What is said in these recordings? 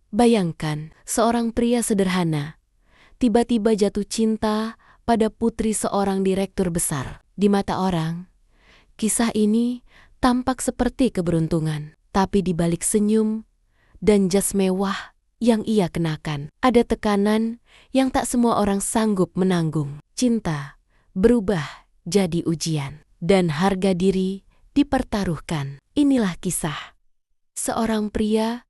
Bayangkan, seorang pria sederhana tiba-tiba jatuh cinta pada putri seorang direktur besar. Di mata orang, kisah ini tampak seperti keberuntungan. Tapi di balik senyum dan jas mewah yang ia kenakan, ada tekanan yang tak semua orang sanggup menanggung. Cinta berubah jadi ujian, dan harga diri dipertaruhkan. Inilah kisah seorang pria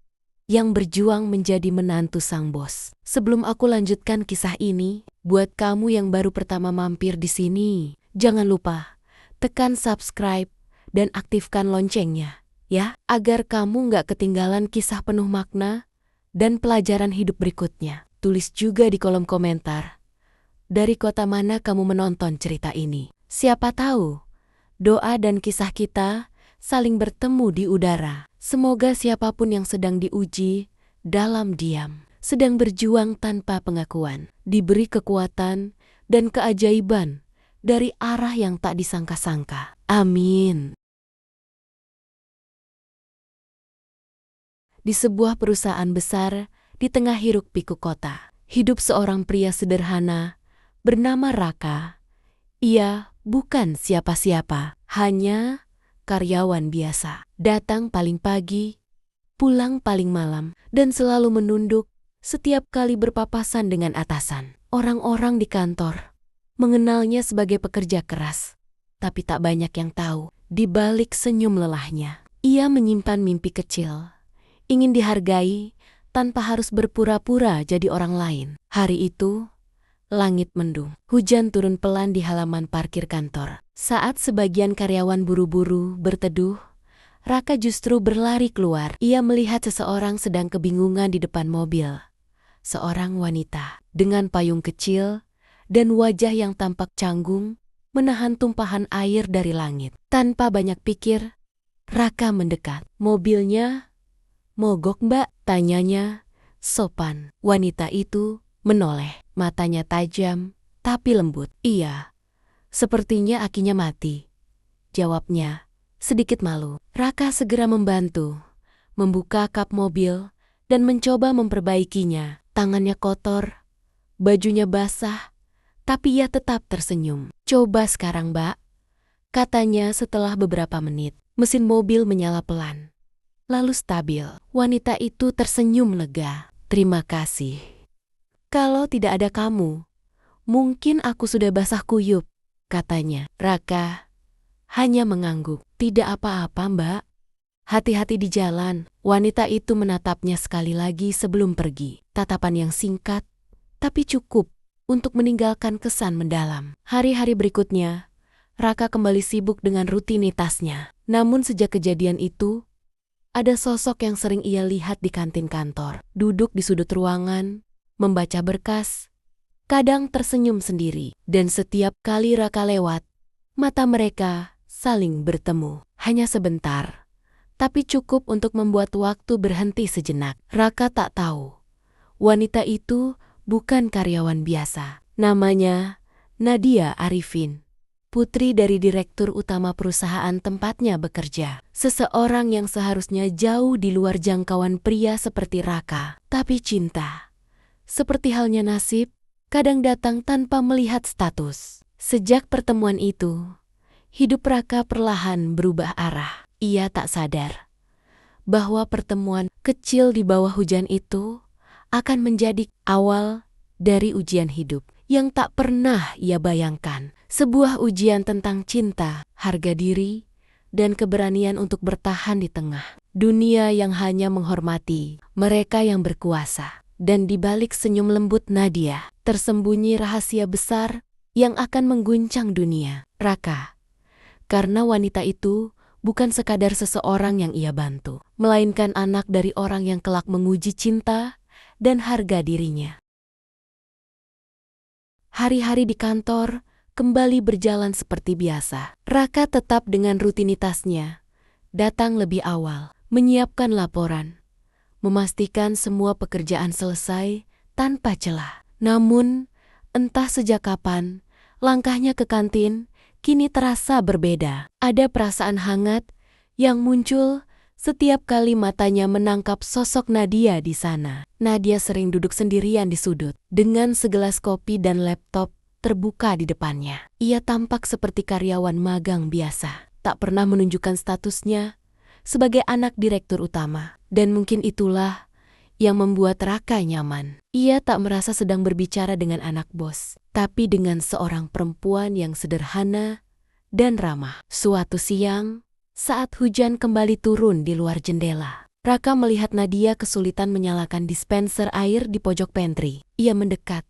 yang berjuang menjadi menantu sang bos. Sebelum aku lanjutkan kisah ini, buat kamu yang baru pertama mampir di sini, jangan lupa tekan subscribe dan aktifkan loncengnya, ya, agar kamu nggak ketinggalan kisah penuh makna dan pelajaran hidup berikutnya. Tulis juga di kolom komentar, dari kota mana kamu menonton cerita ini. Siapa tahu, doa dan kisah kita saling bertemu di udara. Semoga siapapun yang sedang diuji dalam diam, sedang berjuang tanpa pengakuan, diberi kekuatan dan keajaiban dari arah yang tak disangka-sangka. Amin. Di sebuah perusahaan besar di tengah hiruk-pikuk kota, hidup seorang pria sederhana bernama Raka. Ia bukan siapa-siapa, hanya karyawan biasa. Datang paling pagi, pulang paling malam, dan selalu menunduk setiap kali berpapasan dengan atasan. Orang-orang di kantor mengenalnya sebagai pekerja keras, tapi tak banyak yang tahu, di balik senyum lelahnya, ia menyimpan mimpi kecil, ingin dihargai tanpa harus berpura-pura jadi orang lain. Hari itu, langit mendung. Hujan turun pelan di halaman parkir kantor. Saat sebagian karyawan buru-buru berteduh, Raka justru berlari keluar. Ia melihat seseorang sedang kebingungan di depan mobil. Seorang wanita dengan payung kecil dan wajah yang tampak canggung menahan tumpahan air dari langit. Tanpa banyak pikir, Raka mendekat. Mobilnya mogok, Mbak? Tanyanya sopan. Wanita itu menoleh. Matanya tajam, tapi lembut. Iya, sepertinya akinya mati, jawabnya, sedikit malu. Raka segera membantu, membuka kap mobil, dan mencoba memperbaikinya. Tangannya kotor, bajunya basah, tapi ia tetap tersenyum. Coba sekarang, Mbak, katanya setelah beberapa menit. Mesin mobil menyala pelan, lalu stabil. Wanita itu tersenyum lega. Terima kasih. Kalau tidak ada kamu, mungkin aku sudah basah kuyup, katanya. Raka hanya mengangguk. Tidak apa-apa, Mbak. Hati-hati di jalan. Wanita itu menatapnya sekali lagi sebelum pergi. Tatapan yang singkat, tapi cukup untuk meninggalkan kesan mendalam. Hari-hari berikutnya, Raka kembali sibuk dengan rutinitasnya. Namun sejak kejadian itu, ada sosok yang sering ia lihat di kantin kantor. Duduk di sudut ruangan, membaca berkas, kadang tersenyum sendiri. Dan setiap kali Raka lewat, mata mereka saling bertemu. Hanya sebentar, tapi cukup untuk membuat waktu berhenti sejenak. Raka tak tahu, wanita itu bukan karyawan biasa. Namanya Nadia Arifin, putri dari direktur utama perusahaan tempatnya bekerja. Seseorang yang seharusnya jauh di luar jangkauan pria seperti Raka. Tapi cinta, seperti halnya nasib, kadang datang tanpa melihat status. Sejak pertemuan itu, hidup Raka perlahan berubah arah. Ia tak sadar bahwa pertemuan kecil di bawah hujan itu akan menjadi awal dari ujian hidup yang tak pernah ia bayangkan. Sebuah ujian tentang cinta, harga diri, dan keberanian untuk bertahan di tengah dunia yang hanya menghormati mereka yang berkuasa. Dan di balik senyum lembut Nadia, tersembunyi rahasia besar yang akan mengguncang dunia. Raka, karena wanita itu bukan sekadar seseorang yang ia bantu, melainkan anak dari orang yang kelak menguji cinta dan harga dirinya. Hari-hari di kantor kembali berjalan seperti biasa. Raka tetap dengan rutinitasnya, datang lebih awal, menyiapkan laporan, memastikan semua pekerjaan selesai tanpa celah. Namun, entah sejak kapan, langkahnya ke kantin kini terasa berbeda. Ada perasaan hangat yang muncul Setiap kali matanya menangkap sosok Nadia di sana. Nadia sering duduk sendirian di sudut, dengan segelas kopi dan laptop terbuka di depannya. Ia tampak seperti karyawan magang biasa, tak pernah menunjukkan statusnya sebagai anak direktur utama. Dan mungkin itulah yang membuat Raka nyaman. Ia tak merasa sedang berbicara dengan anak bos, tapi dengan seorang perempuan yang sederhana dan ramah. Suatu siang, saat hujan kembali turun di luar jendela, Raka melihat Nadia kesulitan menyalakan dispenser air di pojok pantry. Ia mendekat,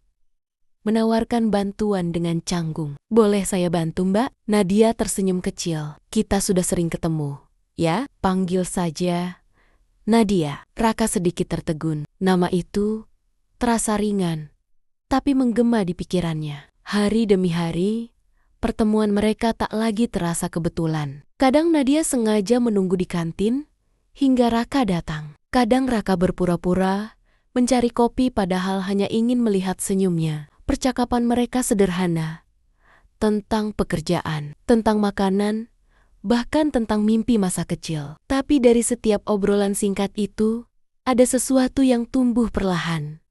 menawarkan bantuan dengan canggung. "Boleh saya bantu, Mbak?" Nadia tersenyum kecil. "Kita sudah sering ketemu, ya? Panggil saja Nadia." Raka sedikit tertegun. Nama itu terasa ringan, tapi menggema di pikirannya. Hari demi hari, pertemuan mereka tak lagi terasa kebetulan. Kadang Nadia sengaja menunggu di kantin hingga Raka datang. Kadang Raka berpura-pura mencari kopi padahal hanya ingin melihat senyumnya. Percakapan mereka sederhana, tentang pekerjaan, tentang makanan, bahkan tentang mimpi masa kecil. Tapi dari setiap obrolan singkat itu, ada sesuatu yang tumbuh perlahan.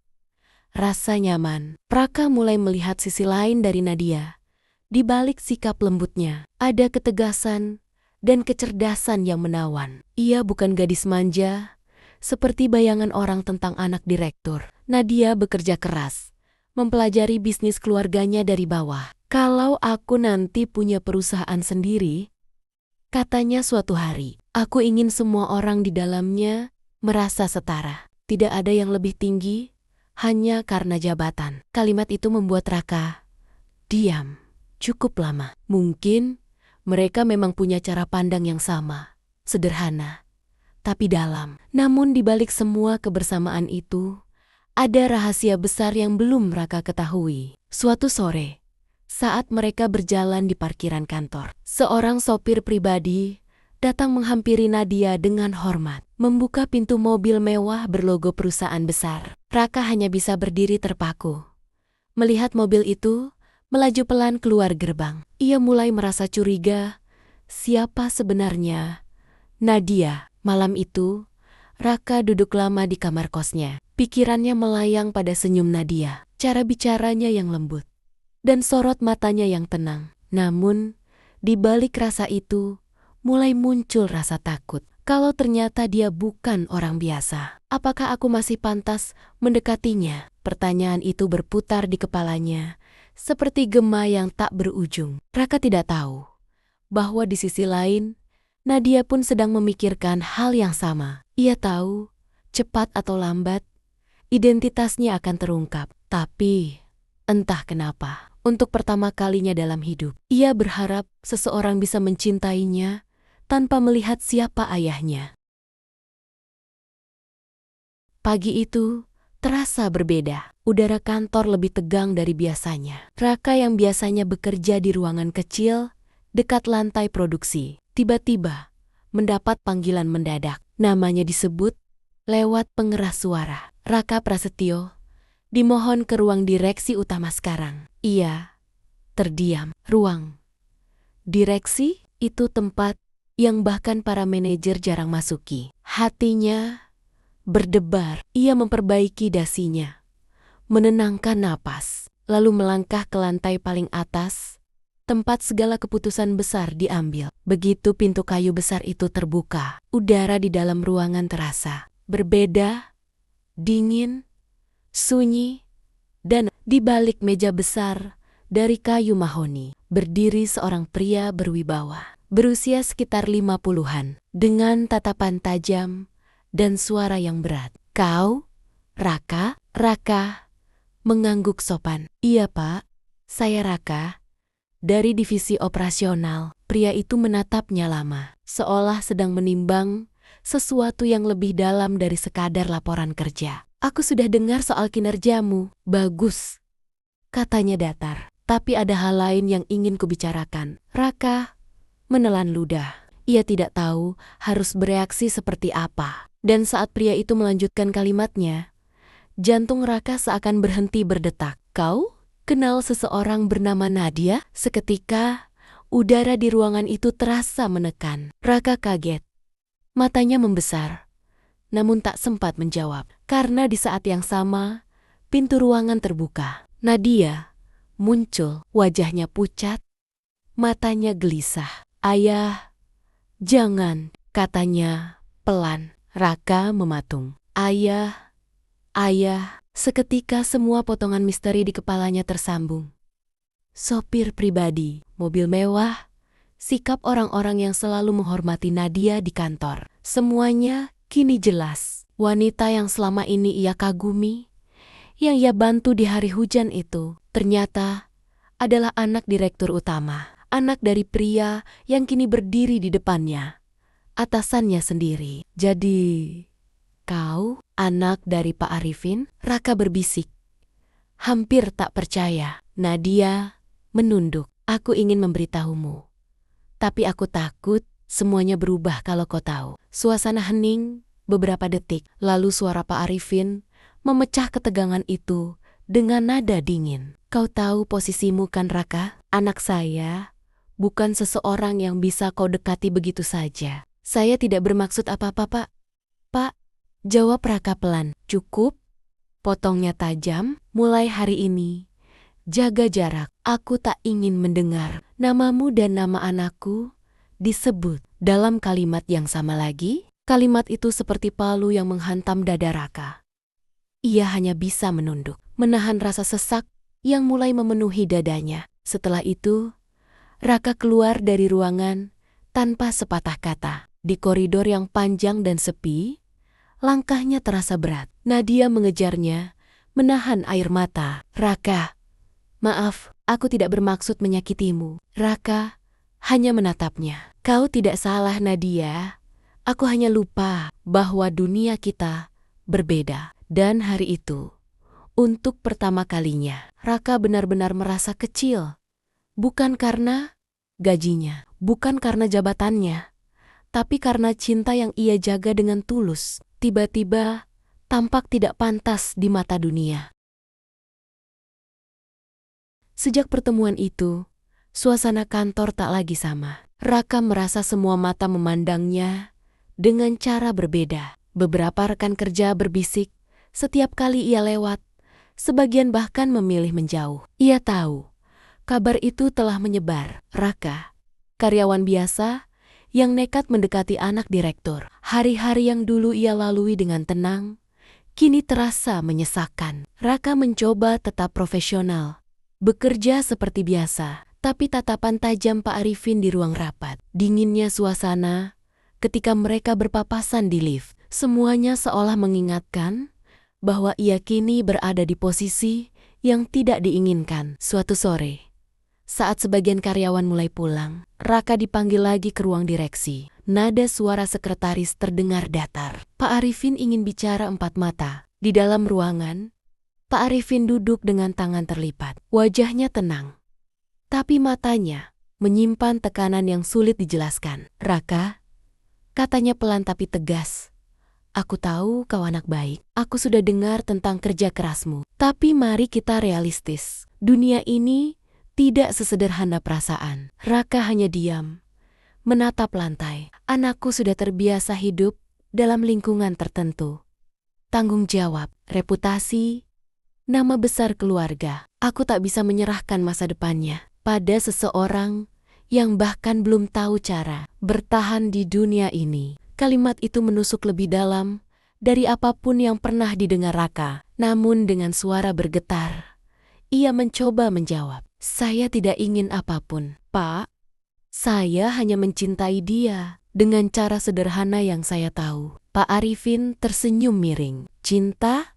Rasa nyaman. Raka mulai melihat sisi lain dari Nadia. Di balik sikap lembutnya, ada ketegasan dan kecerdasan yang menawan. Ia bukan gadis manja, seperti bayangan orang tentang anak direktur. Nadia bekerja keras, mempelajari bisnis keluarganya dari bawah. "Kalau aku nanti punya perusahaan sendiri," katanya suatu hari, "aku ingin semua orang di dalamnya merasa setara. Tidak ada yang lebih tinggi hanya karena jabatan." Kalimat itu membuat Raka diam cukup lama. Mungkin mereka memang punya cara pandang yang sama, sederhana, tapi dalam. Namun di balik semua kebersamaan itu, ada rahasia besar yang belum Raka ketahui. Suatu sore, saat mereka berjalan di parkiran kantor, seorang sopir pribadi datang menghampiri Nadia dengan hormat, membuka pintu mobil mewah berlogo perusahaan besar. Raka hanya bisa berdiri terpaku melihat mobil itu melaju pelan keluar gerbang. Ia mulai merasa curiga, siapa sebenarnya Nadia. Malam itu, Raka duduk lama di kamar kosnya. Pikirannya melayang pada senyum Nadia, cara bicaranya yang lembut, dan sorot matanya yang tenang. Namun, di balik rasa itu, mulai muncul rasa takut. Kalau ternyata dia bukan orang biasa, apakah aku masih pantas mendekatinya? Pertanyaan itu berputar di kepalanya, seperti gema yang tak berujung. Raka tidak tahu bahwa di sisi lain, Nadia pun sedang memikirkan hal yang sama. Ia tahu, cepat atau lambat, identitasnya akan terungkap. Tapi, entah kenapa, untuk pertama kalinya dalam hidup, ia berharap seseorang bisa mencintainya tanpa melihat siapa ayahnya. Pagi itu terasa berbeda. Udara kantor lebih tegang dari biasanya. Raka yang biasanya bekerja di ruangan kecil dekat lantai produksi, tiba-tiba mendapat panggilan mendadak. Namanya disebut lewat pengeras suara. "Raka Prasetyo, dimohon ke ruang direksi utama sekarang." Ia terdiam. Ruang direksi itu tempat yang bahkan para manajer jarang masuki. Hatinya berdebar. Ia memperbaiki dasinya, menenangkan napas, lalu melangkah ke lantai paling atas, tempat segala keputusan besar diambil. Begitu pintu kayu besar itu terbuka, udara di dalam ruangan terasa berbeda, dingin, sunyi, dan di balik meja besar dari kayu mahoni, berdiri seorang pria berwibawa, berusia sekitar 50-an, dengan tatapan tajam dan suara yang berat. "Kau, Raka?" Raka mengangguk sopan. "Iya, Pak. Saya Raka, dari divisi operasional." Pria itu menatapnya lama, seolah sedang menimbang sesuatu yang lebih dalam dari sekadar laporan kerja. "Aku sudah dengar soal kinerjamu." "Bagus," katanya datar. "Tapi ada hal lain yang ingin kubicarakan." Raka menelan ludah. Ia tidak tahu harus bereaksi seperti apa. Dan saat pria itu melanjutkan kalimatnya, jantung Raka seakan berhenti berdetak. "Kau kenal seseorang bernama Nadia?" Seketika, udara di ruangan itu terasa menekan. Raka kaget, Matanya membesar, namun tak sempat menjawab. Karena di saat yang sama, pintu ruangan terbuka. Nadia muncul, wajahnya pucat, matanya gelisah. "Ayah, jangan," katanya pelan. Raka mematung. "Ayah, ayah." Seketika semua potongan misteri di kepalanya tersambung. Sopir pribadi, mobil mewah, sikap orang-orang yang selalu menghormati Nadia di kantor. Semuanya kini jelas. Wanita yang selama ini ia kagumi, yang ia bantu di hari hujan itu, ternyata adalah anak direktur utama. Anak dari pria yang kini berdiri di depannya, atasannya sendiri. "Jadi, kau anak dari Pak Arifin?" Raka berbisik, hampir tak percaya. Nadia menunduk. "Aku ingin memberitahumu, tapi aku takut semuanya berubah kalau kau tahu." Suasana hening beberapa detik, lalu suara Pak Arifin memecah ketegangan itu dengan nada dingin. "Kau tahu posisimu kan, Raka? Anak saya bukan seseorang yang bisa kau dekati begitu saja." "Saya tidak bermaksud apa-apa, Pak." "Pak," jawab Raka pelan. "Cukup," potongnya tajam. "Mulai hari ini, jaga jarak. Aku tak ingin mendengar namamu dan nama anakku disebut dalam kalimat yang sama lagi." Kalimat itu seperti palu yang menghantam dada Raka. Ia hanya bisa menunduk, menahan rasa sesak yang mulai memenuhi dadanya. Setelah itu, Raka keluar dari ruangan tanpa sepatah kata. Di koridor yang panjang dan sepi, langkahnya terasa berat. Nadia mengejarnya, menahan air mata. "Raka, maaf, aku tidak bermaksud menyakitimu." Raka hanya menatapnya. "Kau tidak salah, Nadia. Aku hanya lupa bahwa dunia kita berbeda." Dan hari itu, untuk pertama kalinya, Raka benar-benar merasa kecil. Bukan karena gajinya, bukan karena jabatannya, tapi karena cinta yang ia jaga dengan tulus, tiba-tiba tampak tidak pantas di mata dunia. Sejak pertemuan itu, suasana kantor tak lagi sama. Raka merasa semua mata memandangnya dengan cara berbeda. Beberapa rekan kerja berbisik setiap kali ia lewat, sebagian bahkan memilih menjauh. Ia tahu kabar itu telah menyebar. Raka, karyawan biasa yang nekat mendekati anak direktur. Hari-hari yang dulu ia lalui dengan tenang, kini terasa menyesakkan. Raka mencoba tetap profesional, bekerja seperti biasa, tapi tatapan tajam Pak Arifin di ruang rapat, dinginnya suasana ketika mereka berpapasan di lift, semuanya seolah mengingatkan bahwa ia kini berada di posisi yang tidak diinginkan. Suatu sore, saat sebagian karyawan mulai pulang, Raka dipanggil lagi ke ruang direksi. Nada suara sekretaris terdengar datar. Pak Arifin ingin bicara empat mata. Di dalam ruangan, Pak Arifin duduk dengan tangan terlipat. Wajahnya tenang, tapi matanya menyimpan tekanan yang sulit dijelaskan. "Raka," katanya pelan tapi tegas, "aku tahu kau anak baik. Aku sudah dengar tentang kerja kerasmu. Tapi mari kita realistis. Dunia ini tidak sesederhana perasaan." Raka hanya diam, menatap lantai. "Anakku sudah terbiasa hidup dalam lingkungan tertentu. Tanggung jawab, reputasi, nama besar keluarga. Aku tak bisa menyerahkan masa depannya pada seseorang yang bahkan belum tahu cara bertahan di dunia ini." Kalimat itu menusuk lebih dalam dari apapun yang pernah didengar Raka. Namun dengan suara bergetar, ia mencoba menjawab, "Saya tidak ingin apapun, Pak. Saya hanya mencintai dia dengan cara sederhana yang saya tahu." Pak Arifin tersenyum miring. "Cinta?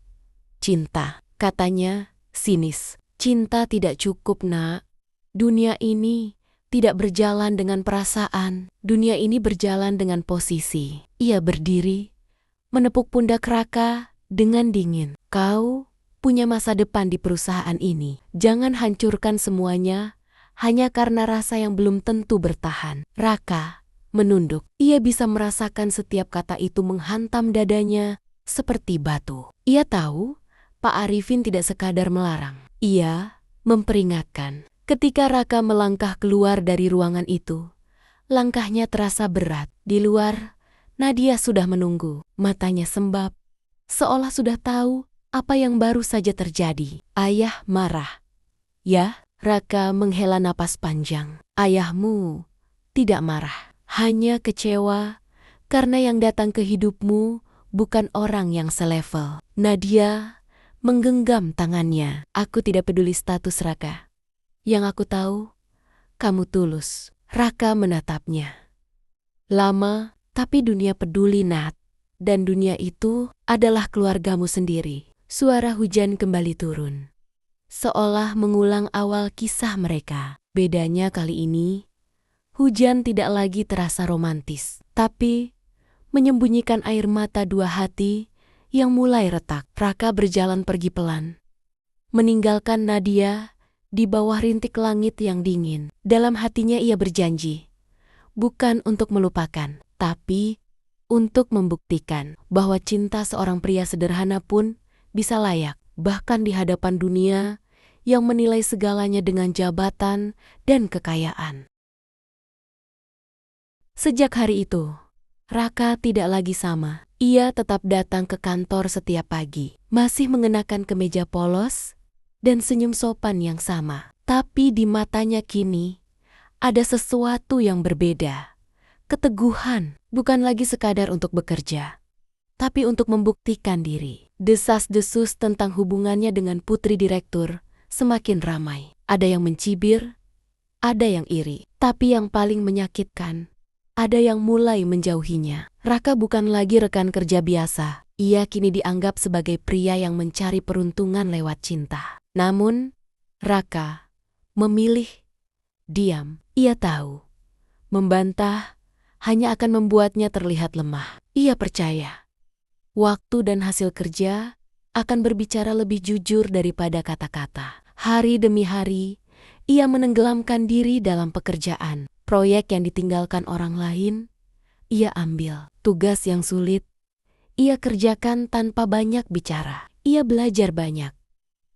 Cinta," katanya sinis. "Cinta tidak cukup, Nak. Dunia ini tidak berjalan dengan perasaan. Dunia ini berjalan dengan posisi." Ia berdiri, menepuk pundak Raka dengan dingin. "Kau punya masa depan di perusahaan ini. Jangan hancurkan semuanya hanya karena rasa yang belum tentu bertahan." Raka menunduk. Ia bisa merasakan setiap kata itu menghantam dadanya seperti batu. Ia tahu Pak Arifin tidak sekadar melarang. Ia memperingatkan. Ketika Raka melangkah keluar dari ruangan itu, langkahnya terasa berat. Di luar, Nadia sudah menunggu, matanya sembab, seolah sudah tahu apa yang baru saja terjadi. Ayah marah. Ya, Raka menghela napas panjang. Ayahmu tidak marah, hanya kecewa karena yang datang ke hidupmu bukan orang yang selevel. Nadia menggenggam tangannya. Aku tidak peduli status Raka. Yang aku tahu, kamu tulus. Raka menatapnya. Lama, tapi dunia peduli, Nat. Dan dunia itu adalah keluargamu sendiri. Suara hujan kembali turun, seolah mengulang awal kisah mereka. Bedanya kali ini, hujan tidak lagi terasa romantis, tapi menyembunyikan air mata dua hati yang mulai retak. Raka berjalan pergi pelan, meninggalkan Nadia di bawah rintik langit yang dingin. Dalam hatinya ia berjanji, bukan untuk melupakan, tapi untuk membuktikan bahwa cinta seorang pria sederhana pun bisa layak, bahkan di hadapan dunia yang menilai segalanya dengan jabatan dan kekayaan. Sejak hari itu, Raka tidak lagi sama. Ia tetap datang ke kantor setiap pagi, masih mengenakan kemeja polos dan senyum sopan yang sama. Tapi di matanya kini ada sesuatu yang berbeda. Keteguhan, bukan lagi sekadar untuk bekerja, tapi untuk membuktikan diri. Desas-desus tentang hubungannya dengan putri direktur semakin ramai. Ada yang mencibir, ada yang iri, tapi yang paling menyakitkan, ada yang mulai menjauhinya. Raka bukan lagi rekan kerja biasa. Ia kini dianggap sebagai pria yang mencari peruntungan lewat cinta. Namun, Raka memilih diam. Ia tahu, membantah hanya akan membuatnya terlihat lemah. Ia percaya waktu dan hasil kerja akan berbicara lebih jujur daripada kata-kata. Hari demi hari, ia menenggelamkan diri dalam pekerjaan. Proyek yang ditinggalkan orang lain, ia ambil. Tugas yang sulit, ia kerjakan tanpa banyak bicara. Ia belajar banyak,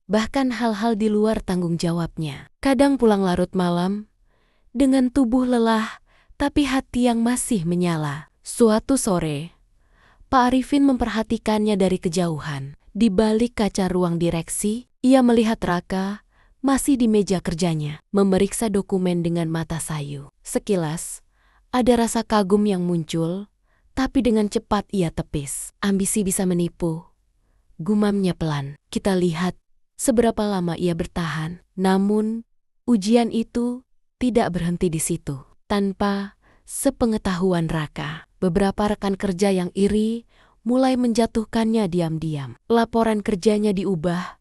bahkan hal-hal di luar tanggung jawabnya. Kadang pulang larut malam, dengan tubuh lelah, tapi hati yang masih menyala. Suatu sore, Pak Arifin memperhatikannya dari kejauhan. Di balik kaca ruang direksi, ia melihat Raka masih di meja kerjanya, memeriksa dokumen dengan mata sayu. Sekilas, ada rasa kagum yang muncul, tapi dengan cepat ia tepis. Ambisi bisa menipu, gumamnya pelan. Kita lihat seberapa lama ia bertahan. Namun, ujian itu tidak berhenti di situ. Tanpa sepengetahuan Raka, beberapa rekan kerja yang iri mulai menjatuhkannya diam-diam. Laporan kerjanya diubah,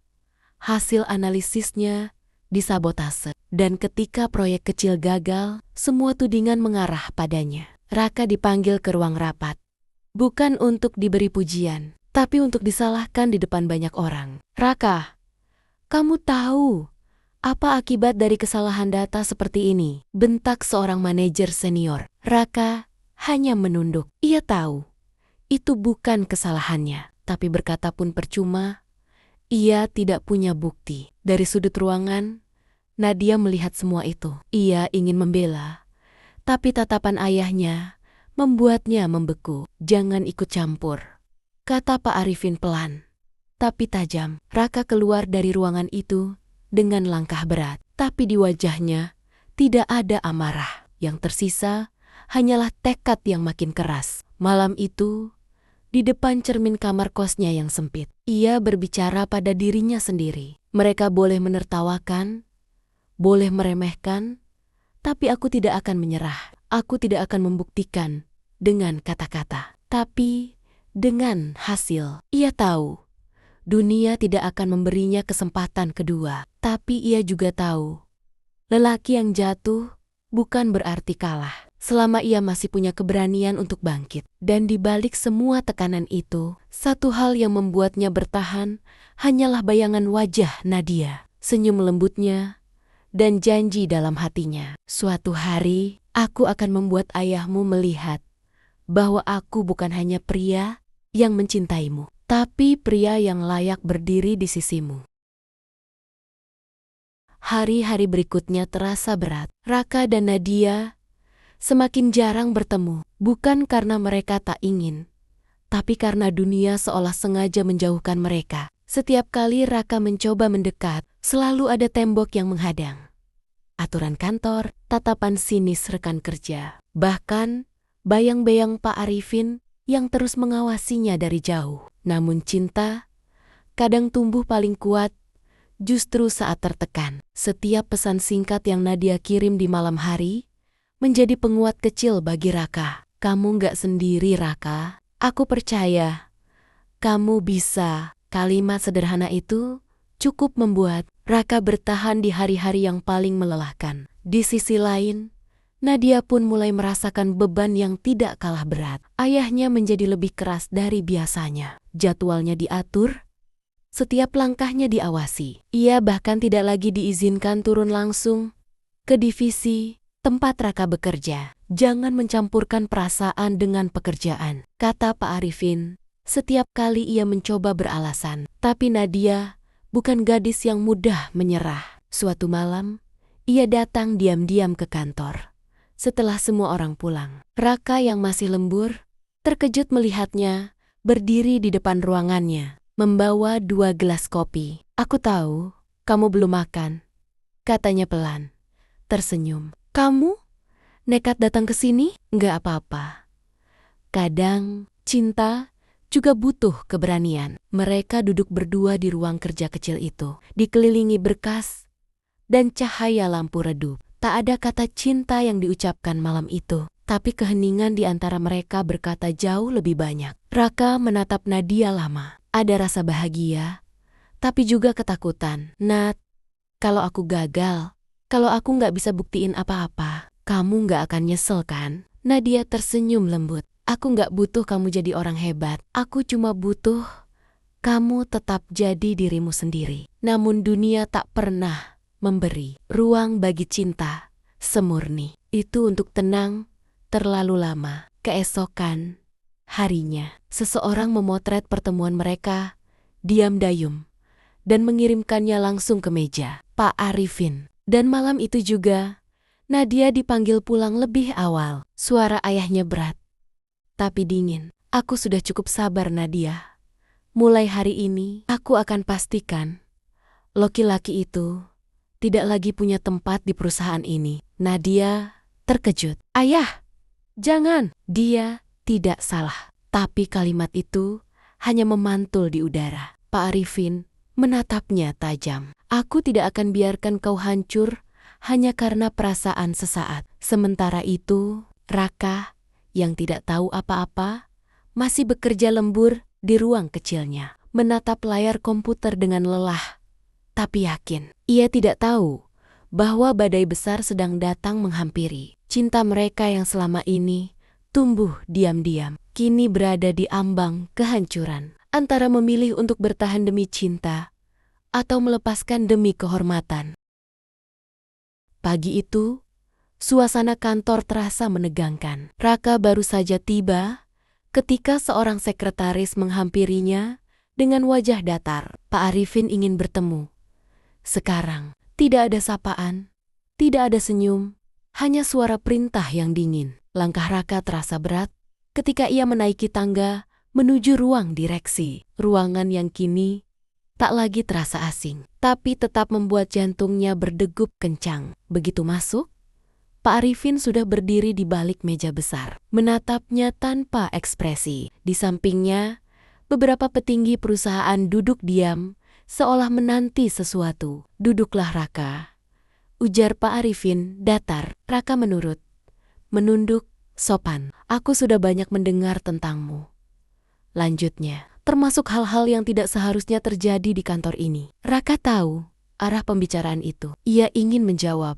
hasil analisisnya disabotase. Dan ketika proyek kecil gagal, semua tudingan mengarah padanya. Raka dipanggil ke ruang rapat. Bukan untuk diberi pujian, tapi untuk disalahkan di depan banyak orang. Raka, kamu tahu apa akibat dari kesalahan data seperti ini? Bentak seorang manajer senior. Raka hanya menunduk. Ia tahu itu bukan kesalahannya, tapi berkata pun percuma. Ia tidak punya bukti. Dari sudut ruangan, Nadia melihat semua itu. Ia ingin membela, tapi tatapan ayahnya membuatnya membeku. Jangan ikut campur, kata Pak Arifin pelan, tapi tajam. Raka keluar dari ruangan itu dengan langkah berat, tapi di wajahnya tidak ada amarah. Yang tersisa hanyalah tekad yang makin keras. Malam itu, di depan cermin kamar kosnya yang sempit, ia berbicara pada dirinya sendiri. Mereka boleh menertawakan, boleh meremehkan, tapi aku tidak akan menyerah. Aku tidak akan membuktikan dengan kata-kata, tapi dengan hasil. Ia tahu dunia tidak akan memberinya kesempatan kedua, tapi ia juga tahu lelaki yang jatuh bukan berarti kalah, selama ia masih punya keberanian untuk bangkit. Dan di balik semua tekanan itu, satu hal yang membuatnya bertahan hanyalah bayangan wajah Nadia, senyum lembutnya, dan janji dalam hatinya. Suatu hari, aku akan membuat ayahmu melihat bahwa aku bukan hanya pria yang mencintaimu, tapi pria yang layak berdiri di sisimu. Hari-hari berikutnya terasa berat. Raka dan Nadia semakin jarang bertemu. Bukan karena mereka tak ingin, tapi karena dunia seolah sengaja menjauhkan mereka. Setiap kali Raka mencoba mendekat, selalu ada tembok yang menghadang. Aturan kantor, tatapan sinis rekan kerja, bahkan bayang-bayang Pak Arifin yang terus mengawasinya dari jauh. Namun cinta kadang tumbuh paling kuat justru saat tertekan. Setiap pesan singkat yang Nadia kirim di malam hari menjadi penguat kecil bagi Raka. Kamu gak sendiri, Raka. Aku percaya kamu bisa. Kalimat sederhana itu cukup membuat Raka bertahan di hari-hari yang paling melelahkan. Di sisi lain, Nadia pun mulai merasakan beban yang tidak kalah berat. Ayahnya menjadi lebih keras dari biasanya. Jadwalnya diatur, setiap langkahnya diawasi. Ia bahkan tidak lagi diizinkan turun langsung ke divisi tempat Raka bekerja. Jangan mencampurkan perasaan dengan pekerjaan, kata Pak Arifin. Setiap kali ia mencoba beralasan, tapi Nadia bukan gadis yang mudah menyerah. Suatu malam, ia datang diam-diam ke kantor. Setelah semua orang pulang, Raka yang masih lembur terkejut melihatnya berdiri di depan ruangannya, membawa 2 gelas kopi. Aku tahu kamu belum makan, katanya pelan, tersenyum. Kamu nekat datang ke sini? Nggak apa-apa. Kadang cinta juga butuh keberanian. Mereka duduk berdua di ruang kerja kecil itu, dikelilingi berkas dan cahaya lampu redup. Tak ada kata cinta yang diucapkan malam itu, tapi keheningan di antara mereka berkata jauh lebih banyak. Raka menatap Nadia lama. Ada rasa bahagia, tapi juga ketakutan. Nat, kalau aku gagal, kalau aku nggak bisa buktiin apa-apa, kamu nggak akan nyesel kan? Nadia tersenyum lembut. Aku nggak butuh kamu jadi orang hebat. Aku cuma butuh kamu tetap jadi dirimu sendiri. Namun dunia tak pernah memberi ruang bagi cinta semurni. Itu untuk tenang terlalu lama. Keesokan harinya, seseorang memotret pertemuan mereka diam dayung dan mengirimkannya langsung ke meja Pak Arifin. Dan malam itu juga, Nadia dipanggil pulang lebih awal. Suara ayahnya berat, tapi dingin. Aku sudah cukup sabar, Nadia. Mulai hari ini, aku akan pastikan laki-laki itu tidak lagi punya tempat di perusahaan ini. Nadia terkejut. Ayah, jangan. Dia tidak salah. Tapi kalimat itu hanya memantul di udara. Pak Arifin menatapnya tajam. Aku tidak akan biarkan kau hancur hanya karena perasaan sesaat. Sementara itu, Raka yang tidak tahu apa-apa masih bekerja lembur di ruang kecilnya, menatap layar komputer dengan lelah, tapi yakin. Ia tidak tahu bahwa badai besar sedang datang menghampiri. Cinta mereka yang selama ini tumbuh diam-diam, kini berada di ambang kehancuran. Antara memilih untuk bertahan demi cinta atau melepaskan demi kehormatan. Pagi itu, suasana kantor terasa menegangkan. Raka baru saja tiba ketika seorang sekretaris menghampirinya dengan wajah datar. Pak Arifin ingin bertemu. Sekarang, tidak ada sapaan, tidak ada senyum, hanya suara perintah yang dingin. Langkah Raka terasa berat ketika ia menaiki tangga menuju ruang direksi. Ruangan yang kini tak lagi terasa asing, tapi tetap membuat jantungnya berdegup kencang. Begitu masuk, Pak Arifin sudah berdiri di balik meja besar, menatapnya tanpa ekspresi. Di sampingnya, beberapa petinggi perusahaan duduk diam, seolah menanti sesuatu. Duduklah Raka, ujar Pak Arifin datar. Raka menunduk, sopan. Aku sudah banyak mendengar tentangmu, lanjutnya, termasuk hal-hal yang tidak seharusnya terjadi di kantor ini. Raka tahu arah pembicaraan itu. Ia ingin menjawab,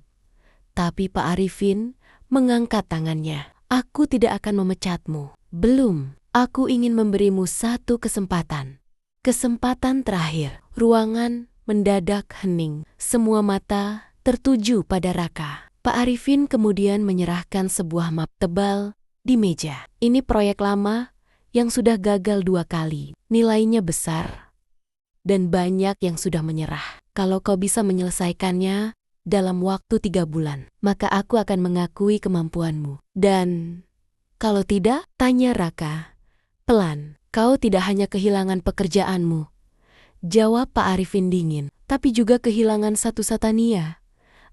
tapi Pak Arifin mengangkat tangannya. Aku tidak akan memecatmu. Belum, aku ingin memberimu satu kesempatan. Kesempatan terakhir. Ruangan mendadak hening. Semua mata tertuju pada Raka. Pak Arifin kemudian menyerahkan sebuah map tebal di meja. Ini proyek lama yang sudah gagal 2 kali. Nilainya besar dan banyak yang sudah menyerah. Kalau kau bisa menyelesaikannya, dalam waktu 3 bulan, maka aku akan mengakui kemampuanmu. Dan kalau tidak, tanya Raka. Pelan, kau tidak hanya kehilangan pekerjaanmu, jawab Pak Arifin dingin, tapi juga kehilangan satu Satania.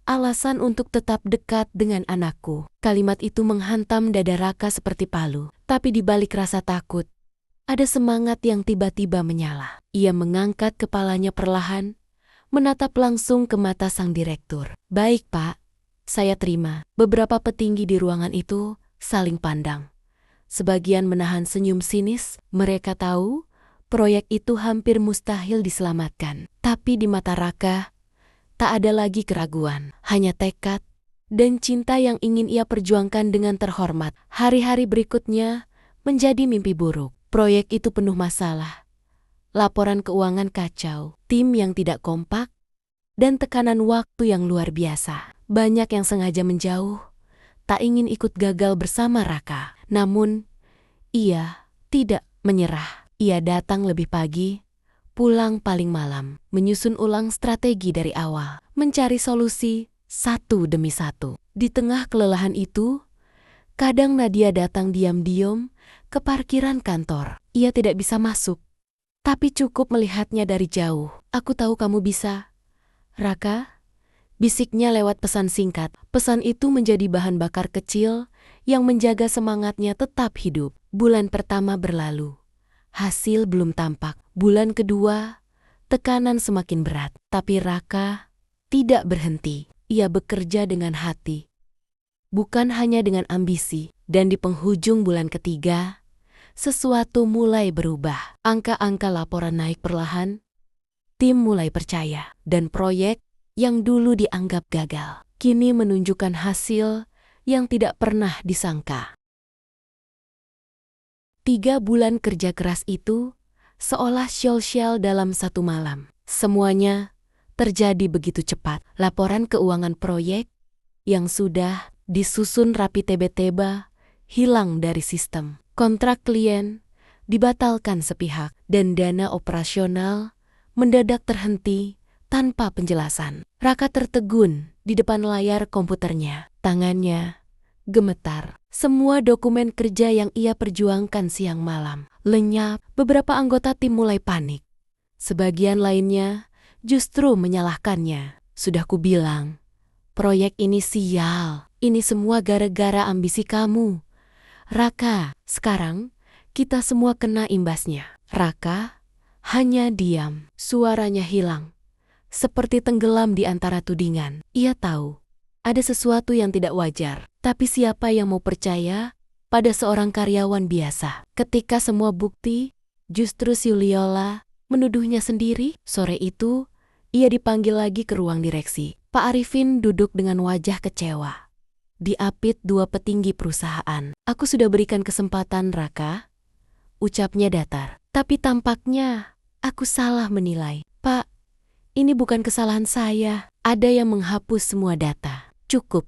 Alasan untuk tetap dekat dengan anakku. Kalimat itu menghantam dada Raka seperti palu. Tapi di balik rasa takut, ada semangat yang tiba-tiba menyala. Ia mengangkat kepalanya perlahan, menatap langsung ke mata sang direktur. Baik Pak, saya terima. Beberapa petinggi di ruangan itu saling pandang. Sebagian menahan senyum sinis, mereka tahu proyek itu hampir mustahil diselamatkan. Tapi di mata Raka, tak ada lagi keraguan, hanya tekad dan cinta yang ingin ia perjuangkan dengan terhormat. Hari-hari berikutnya menjadi mimpi buruk. Proyek itu penuh masalah. Laporan keuangan kacau, tim yang tidak kompak, dan tekanan waktu yang luar biasa. Banyak yang sengaja menjauh, tak ingin ikut gagal bersama Raka. Namun, ia tidak menyerah. Ia datang lebih pagi, pulang paling malam, menyusun ulang strategi dari awal, mencari solusi satu demi satu. Di tengah kelelahan itu, kadang Nadia datang diam-diam ke parkiran kantor. Ia tidak bisa masuk, tapi cukup melihatnya dari jauh. Aku tahu kamu bisa, Raka, bisiknya lewat pesan singkat. Pesan itu menjadi bahan bakar kecil yang menjaga semangatnya tetap hidup. Bulan pertama berlalu. Hasil belum tampak. Bulan kedua, tekanan semakin berat. Tapi Raka tidak berhenti. Ia bekerja dengan hati, bukan hanya dengan ambisi. Dan di penghujung bulan ketiga, sesuatu mulai berubah. Angka-angka laporan naik perlahan, tim mulai percaya. Dan proyek yang dulu dianggap gagal, kini menunjukkan hasil yang tidak pernah disangka. 3 bulan kerja keras itu seolah syal-syal dalam satu malam. Semuanya terjadi begitu cepat. Laporan keuangan proyek yang sudah disusun rapi tiba-tiba hilang dari sistem. Kontrak klien dibatalkan sepihak dan dana operasional mendadak terhenti tanpa penjelasan. Raka tertegun di depan layar komputernya. Tangannya gemetar. Semua dokumen kerja yang ia perjuangkan siang malam lenyap. Beberapa anggota tim mulai panik. Sebagian lainnya justru menyalahkannya. Sudah kubilang, proyek ini sial. Ini semua gara-gara ambisi kamu, Raka. Sekarang kita semua kena imbasnya. Raka hanya diam. Suaranya hilang, seperti tenggelam di antara tudingan. Ia tahu ada sesuatu yang tidak wajar. Tapi siapa yang mau percaya pada seorang karyawan biasa? Ketika semua bukti justru Siuliola menuduhnya sendiri. Sore itu, ia dipanggil lagi ke ruang direksi. Pak Arifin duduk dengan wajah kecewa. Diapit 2 petinggi perusahaan. Aku sudah berikan kesempatan, Raka, ucapnya datar. Tapi tampaknya aku salah menilai. Pak, ini bukan kesalahan saya. Ada yang menghapus semua data. Cukup,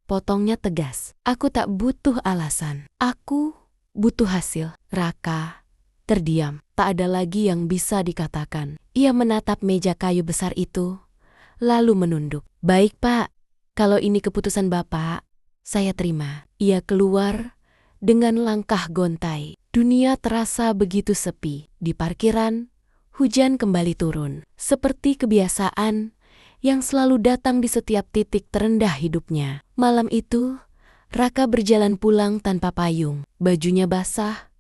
potongnya tegas. Aku tak butuh alasan. Aku butuh hasil. Raka terdiam. Tak ada lagi yang bisa dikatakan. Ia menatap meja kayu besar itu, lalu menunduk. Baik Pak, kalau ini keputusan Bapak, saya terima. Ia keluar dengan langkah gontai. Dunia terasa begitu sepi. Di parkiran, hujan kembali turun. Seperti kebiasaan yang selalu datang di setiap titik terendah hidupnya. Malam itu, Raka berjalan pulang tanpa payung. Bajunya basah,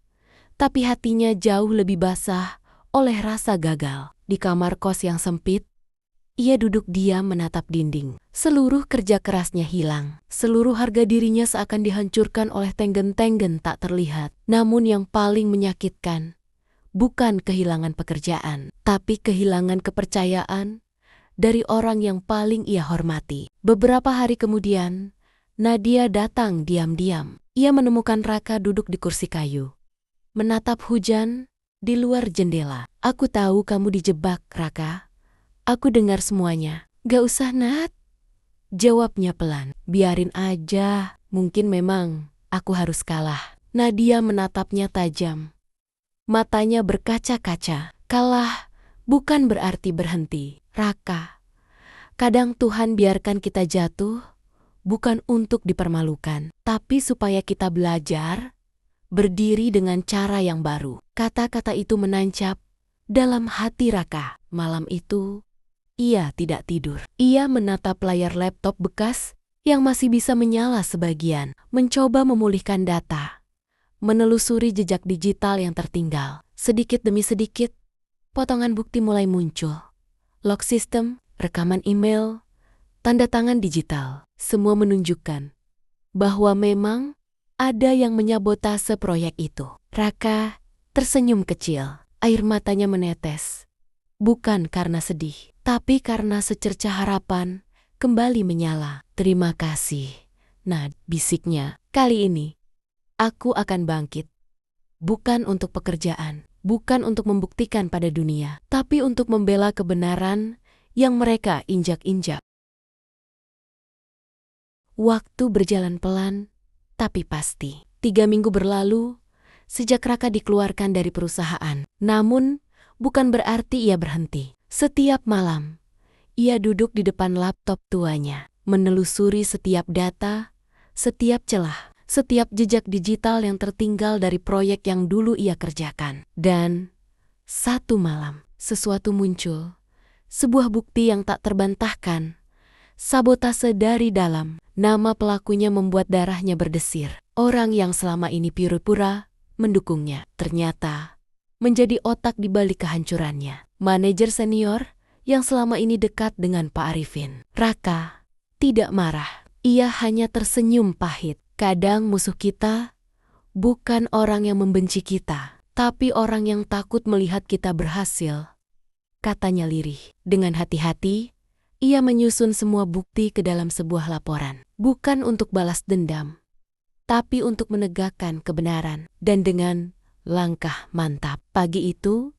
tapi hatinya jauh lebih basah oleh rasa gagal. Di kamar kos yang sempit, ia duduk diam menatap dinding. Seluruh kerja kerasnya hilang. Seluruh harga dirinya seakan dihancurkan oleh tenggen-tenggen tak terlihat. Namun yang paling menyakitkan, bukan kehilangan pekerjaan, tapi kehilangan kepercayaan dari orang yang paling ia hormati. Beberapa hari kemudian, Nadia datang diam-diam. Ia menemukan Raka duduk di kursi kayu, menatap hujan di luar jendela. Aku tahu kamu dijebak, Raka. Aku dengar semuanya. Gak usah, Nat, jawabnya pelan. Biarin aja, mungkin memang aku harus kalah. Nadia menatapnya tajam. Matanya berkaca-kaca. Kalah bukan berarti berhenti, Raka. Kadang Tuhan biarkan kita jatuh, bukan untuk dipermalukan, tapi supaya kita belajar berdiri dengan cara yang baru. Kata-kata itu menancap dalam hati Raka. Malam itu, ia tidak tidur. Ia menatap layar laptop bekas yang masih bisa menyala sebagian, mencoba memulihkan data, menelusuri jejak digital yang tertinggal. Sedikit demi sedikit, potongan bukti mulai muncul. Log sistem, rekaman email, tanda tangan digital, semua menunjukkan bahwa memang ada yang menyabotase proyek itu. Raka tersenyum kecil, air matanya menetes. Bukan karena sedih, tapi karena secercah harapan kembali menyala. Terima kasih, Nad, bisiknya. Kali ini, aku akan bangkit. Bukan untuk pekerjaan, bukan untuk membuktikan pada dunia, tapi untuk membela kebenaran yang mereka injak-injak. Waktu berjalan pelan, tapi pasti. 3 minggu berlalu sejak Raka dikeluarkan dari perusahaan. Namun, bukan berarti ia berhenti. Setiap malam, ia duduk di depan laptop tuanya, menelusuri setiap data, setiap celah, setiap jejak digital yang tertinggal dari proyek yang dulu ia kerjakan. Dan satu malam, sesuatu muncul. Sebuah bukti yang tak terbantahkan. Sabotase dari dalam. Nama pelakunya membuat darahnya berdesir. Orang yang selama ini pura-pura mendukungnya, ternyata menjadi otak di balik kehancurannya. Manajer senior yang selama ini dekat dengan Pak Arifin. Raka tidak marah. Ia hanya tersenyum pahit. Kadang musuh kita bukan orang yang membenci kita, tapi orang yang takut melihat kita berhasil, katanya lirih. Dengan hati-hati, ia menyusun semua bukti ke dalam sebuah laporan. Bukan untuk balas dendam, tapi untuk menegakkan kebenaran. Dan dengan langkah mantap, pagi itu,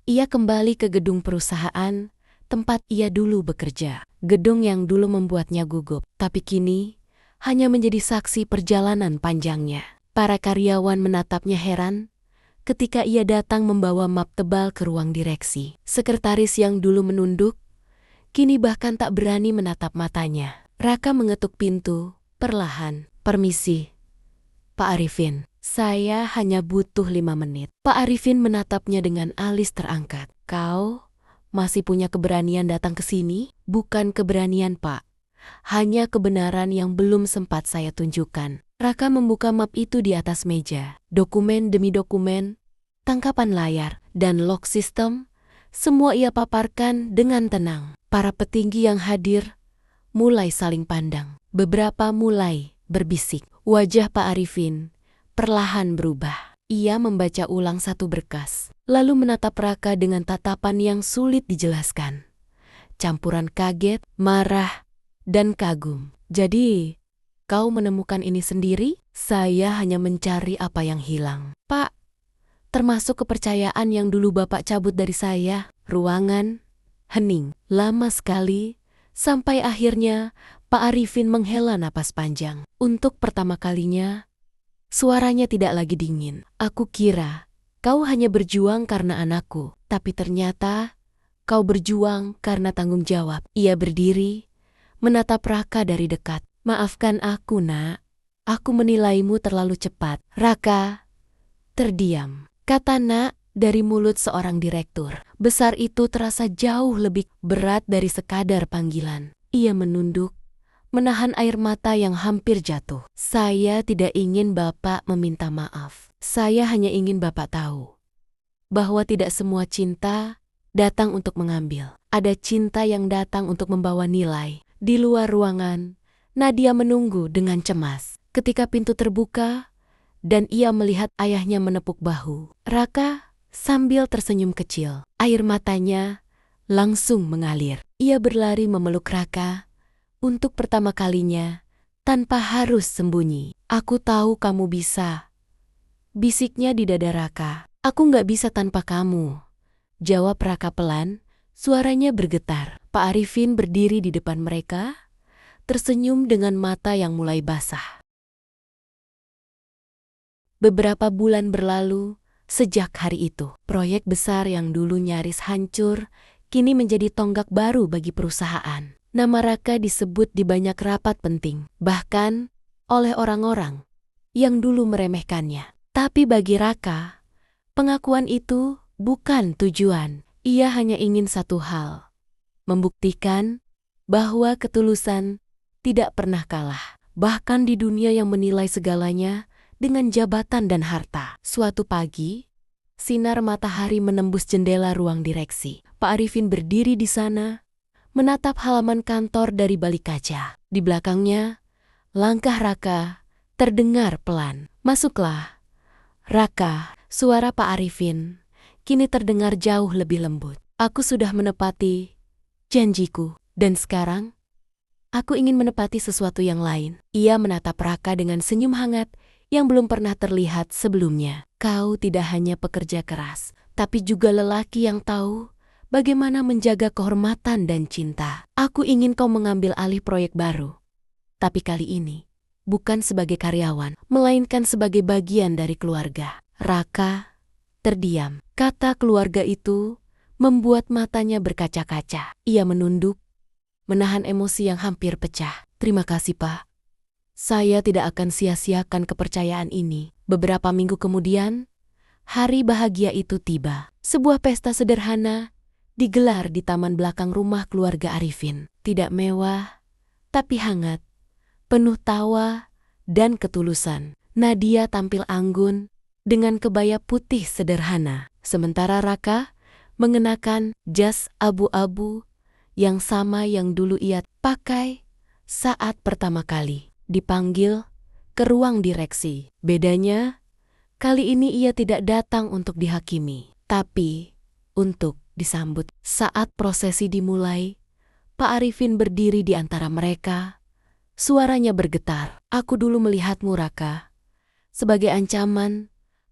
ia kembali ke gedung perusahaan tempat ia dulu bekerja. Gedung yang dulu membuatnya gugup, tapi kini hanya menjadi saksi perjalanan panjangnya. Para karyawan menatapnya heran ketika ia datang membawa map tebal ke ruang direksi. Sekretaris yang dulu menunduk, kini bahkan tak berani menatap matanya. Raka mengetuk pintu, perlahan. Permisi, Pak Arifin. Saya hanya butuh 5 menit. Pak Arifin menatapnya dengan alis terangkat. Kau masih punya keberanian datang ke sini? Bukan keberanian, Pak. Hanya kebenaran yang belum sempat saya tunjukkan. Raka membuka map itu di atas meja. Dokumen demi dokumen, tangkapan layar, dan log sistem, semua ia paparkan dengan tenang. Para petinggi yang hadir mulai saling pandang. Beberapa mulai berbisik. Wajah Pak Arifin perlahan berubah. Ia membaca ulang satu berkas, lalu menatap Raka dengan tatapan yang sulit dijelaskan. Campuran kaget, marah, dan kagum. Jadi, kau menemukan ini sendiri? Saya hanya mencari apa yang hilang, Pak. Termasuk kepercayaan yang dulu Bapak cabut dari saya. Ruangan hening. Lama sekali, sampai akhirnya Pak Arifin menghela napas panjang. Untuk pertama kalinya, suaranya tidak lagi dingin. Aku kira kau hanya berjuang karena anakku, tapi ternyata kau berjuang karena tanggung jawab. Ia berdiri, menatap Raka dari dekat. Maafkan aku, Nak. Aku menilaimu terlalu cepat. Raka terdiam. Kata Nak dari mulut seorang direktur besar itu terasa jauh lebih berat dari sekadar panggilan. Ia menunduk, menahan air mata yang hampir jatuh. Saya tidak ingin Bapak meminta maaf. Saya hanya ingin Bapak tahu bahwa tidak semua cinta datang untuk mengambil. Ada cinta yang datang untuk membawa nilai. Di luar ruangan, Nadia menunggu dengan cemas. Ketika pintu terbuka dan ia melihat ayahnya menepuk bahu, Raka sambil tersenyum kecil. Air matanya langsung mengalir. Ia berlari memeluk Raka untuk pertama kalinya tanpa harus sembunyi. Aku tahu kamu bisa, bisiknya di dada Raka. Aku nggak bisa tanpa kamu, jawab Raka pelan, suaranya bergetar. Pak Arifin berdiri di depan mereka, tersenyum dengan mata yang mulai basah. Beberapa bulan berlalu sejak hari itu. Proyek besar yang dulu nyaris hancur, kini menjadi tonggak baru bagi perusahaan. Nama Raka disebut di banyak rapat penting, bahkan oleh orang-orang yang dulu meremehkannya. Tapi bagi Raka, pengakuan itu bukan tujuan. Ia hanya ingin satu hal, membuktikan bahwa ketulusan tidak pernah kalah. Bahkan di dunia yang menilai segalanya dengan jabatan dan harta. Suatu pagi, sinar matahari menembus jendela ruang direksi. Pak Arifin berdiri di sana, menatap halaman kantor dari balik kaca. Di belakangnya, langkah Raka terdengar pelan. "Masuklah, Raka." Suara Pak Arifin kini terdengar jauh lebih lembut. "Aku sudah menepati janjiku, dan sekarang aku ingin menepati sesuatu yang lain." Ia menatap Raka dengan senyum hangat yang belum pernah terlihat sebelumnya. "Kau tidak hanya pekerja keras, tapi juga lelaki yang tahu bagaimana menjaga kehormatan dan cinta. Aku ingin kau mengambil alih proyek baru. Tapi kali ini, bukan sebagai karyawan, melainkan sebagai bagian dari keluarga." Raka terdiam. Kata keluarga itu membuat matanya berkaca-kaca. Ia menunduk, menahan emosi yang hampir pecah. "Terima kasih, Pak. Saya tidak akan sia-siakan kepercayaan ini." Beberapa minggu kemudian, hari bahagia itu tiba. Sebuah pesta sederhana digelar di taman belakang rumah keluarga Arifin. Tidak mewah, tapi hangat, penuh tawa dan ketulusan. Nadia tampil anggun dengan kebaya putih sederhana, sementara Raka mengenakan jas abu-abu yang sama yang dulu ia pakai saat pertama kali dipanggil ke ruang direksi. Bedanya, kali ini ia tidak datang untuk dihakimi, tapi untuk disambut. Saat prosesi dimulai, Pak Arifin berdiri di antara mereka. Suaranya bergetar. "Aku dulu melihatmu, Raka, sebagai ancaman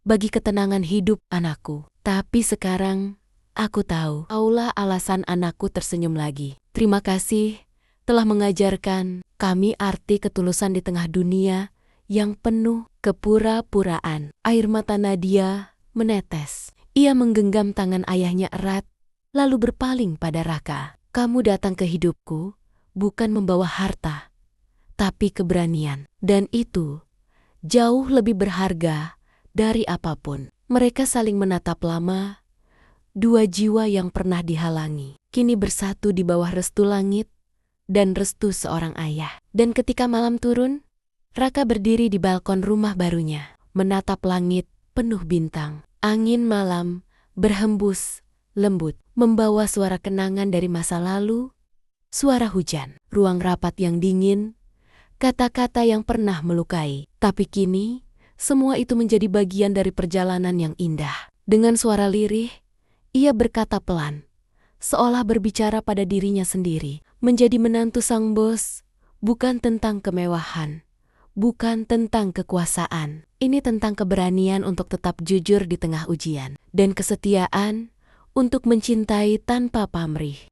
bagi ketenangan hidup anakku. Tapi sekarang aku tahu." Aulah alasan anakku tersenyum lagi. "Terima kasih telah mengajarkan kami arti ketulusan di tengah dunia yang penuh kepura-puraan." Air mata Nadia menetes. Ia menggenggam tangan ayahnya erat, lalu berpaling pada Raka. "Kamu datang ke hidupku bukan membawa harta, tapi keberanian. Dan itu jauh lebih berharga dari apapun." Mereka saling menatap lama. Dua jiwa yang pernah dihalangi, kini bersatu di bawah restu langit dan restu seorang ayah. Dan ketika malam turun, Raka berdiri di balkon rumah barunya, menatap langit penuh bintang. Angin malam berhembus lembut, membawa suara kenangan dari masa lalu, suara hujan, ruang rapat yang dingin, kata-kata yang pernah melukai. Tapi kini, semua itu menjadi bagian dari perjalanan yang indah. Dengan suara lirih, ia berkata pelan, seolah berbicara pada dirinya sendiri. "Menjadi menantu sang bos bukan tentang kemewahan, bukan tentang kekuasaan. Ini tentang keberanian untuk tetap jujur di tengah ujian, dan kesetiaan untuk mencintai tanpa pamrih."